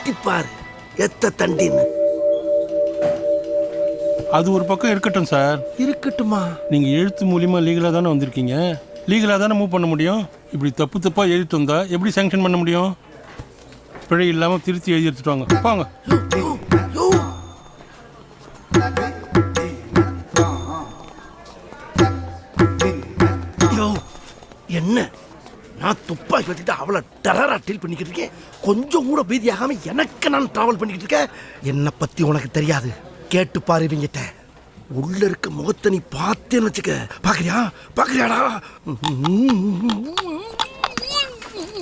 நீட்டிப்பாரு எத்த தண்டின்னு. அது ஒரு பக்கம் இருக்கட்டும் சார். இருக்கட்டுமா? நீங்க எழுத்து மூலியமா லீகலா தானே வந்திருக்கீங்க, லீகலா தானே மூவ் பண்ண முடியும். இப்படி தப்பு தப்பா எழுதிட்டு வந்தா எப்படி சாங்ஷன் பண்ண முடியும்? பிழை இல்லாம திருத்தி எழுதி எடுத்துட்டு வாங்க. போங்க. என்ன நான் துப்பாக்கி வச்சுட்டு அவளை டெரரா டீல் பண்ணிக்கிட்டு இருக்கேன். கொஞ்சம் கூட பீதியாகாம எனக்கு நான் டிராவல் பண்ணிக்கிட்டு இருக்கேன். என்னை பத்தி உனக்கு தெரியாது, கேட்டு பாரு இவங்கிட்ட. உள்ள இருக்க முகத்தை நீ பார்த்தேன்னு வச்சுக்க. பாக்குறியா பாக்குறியாடா?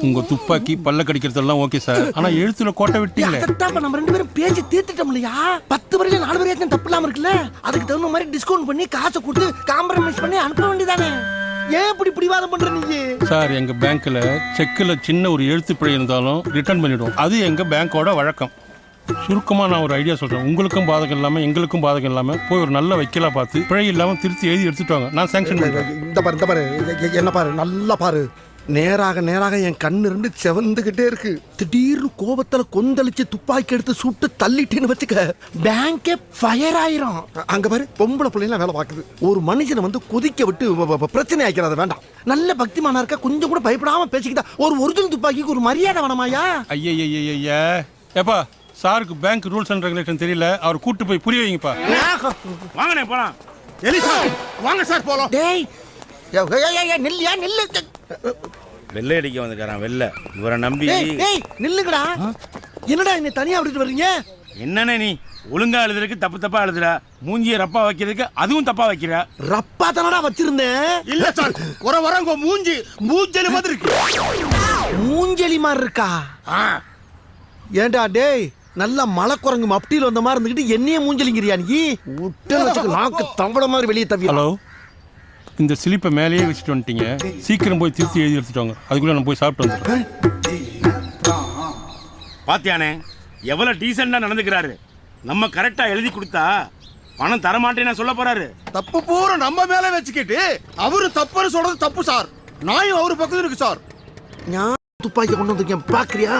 உங்க துப்பாக்கி பல்ல கடிக்கிறதெல்லாம் ஓகே சார், ஆனா எழுத்துல கோட்டை விட்டீங்களே. அதான் நம்ம 2 பேரும் பேசி தீர்த்துட்டோம் இல்லையா? 10 வரையில 4 வரைக்கும் தப்பு இல்லாம இருக்குல்ல. அதுக்கு தகுந்த மாதிரி டிஸ்கவுண்ட் பண்ணி காசை கொடுத்து காம்ப்ரமைஸ் பண்ணி அனுப்ப வேண்டியதானே. ஏன் இப்படி பிடிவாதம் பண்ற நீங்க? சார் எங்க பேங்க்ல செக்ல சின்ன ஒரு எழுத்து பிழை இருந்தாலும் ரிட்டர்ன் பண்ணிடுவோம். அது எங்க பேங்கோட வழக்கம். சுருக்கமா நான் ஒரு ஐடியா சொல்றேன். உங்களுக்கும் பாதகம் இல்லாம எங்களுக்கும் பாதகம் இல்லாம போய் ஒரு நல்ல வக்கீலா பார்த்து பிழை இல்லாம திருத்தி எழுதி எடுத்துட்டு வாங்க. நான் சாங்ஷன் பண்றேன். இந்த பாரு என்ன பாரு, நல்லா பாரு. நேராக நேராக என் கண்ணு 2 செவந்துகிட்டே இருக்கு. திடீர்னு கோபத்துல கொந்தளிச்சு துப்பாக்கி எடுத்து சுட்டு தள்ளிட்டேன்னு வச்சுக்க, பேங்கே ஃபயர் ஆயிரும். அங்க பாரு, பொம்பளை பிள்ளைலாம் வேலை பார்க்குது. ஒரு மனுஷனை வந்து கொதிக்க விட்டு பிரச்சனை ஆக்கிறாத வேண்டாம். நல்ல பக்திமானா இருக்க, கொஞ்சம் கூட பயப்படாம பேசிக்கிட்டா ஒரு ஒரிஜினல் துப்பாக்கிக்கு ஒரு மரியாதை வேணாமாயா? ஐயா ஏப்பா, சாருக்கு பேங்க் ரூல்ஸ் அண்ட் ரெகுலேஷன் தெரியல, அவர் கூட்டு போய் புரிய வைங்கப்பா. வாங்கண்ணே போலாம். எலிசா வாங்க சார் போலாம். டேய் நில்லியா நில்லு. வெள்ளை அடிக்க வந்துக்காரன் வெள்ள. இவரை நம்பி நில்லுங்கடா. என்னடா என்ன தனியா விட்டுட்டு வர்றீங்க? என்னண்ணே நீ ஒழுங்கா எழுதுறதுக்கு தப்பு தப்பா எழுதுற, மூஞ்சிய ரப்பா வைக்கிறதுக்கு அதுவும் தப்பா வைக்கிற. ரப்பா தானடா வச்சிருந்தேன். இல்ல சார், வரங்க மூஞ்சலி மாதிரி இருக்கு. மூஞ்சலி மாதிரி இருக்கா? ஏண்டா டேய், நல்லா மலை குரங்கு மப்டியில் வந்த மாதிரி இருந்துகிட்டு என்னையே மூஞ்சலிங்கிறியா நீ? விட்டு நாக்கு தவள மாதிரி வெளியே தவி. ஹலோ, இந்த சிலிப்பை மேலேயே வச்சுட்டு வந்துட்டீங்க. சீக்கிரம் போய் திருத்தி எழுதி எடுத்துட்டு வாங்க. அதுக்குள்ள நான் போய் சாப்பிட்டு வந்துடுறேன். பாத்தியானே எவ்வளவு டீசெண்டா நடந்துக்கிறாரு. நம்ம கரெக்டா எழுதி கொடுத்தா பணம் தரமாட்டேன்னு சொல்ல போறாரு. தப்பு பூரா நம்ம மேல வச்சுக்கிட்டு அவரு தப்புன்னு சொல்றது தப்பு சார். நாயும் அவரு பக்கத்துல இருக்கு சார். நான் துப்பாக்கி கொண்டு வந்திருக்கேன், பாக்குறியா?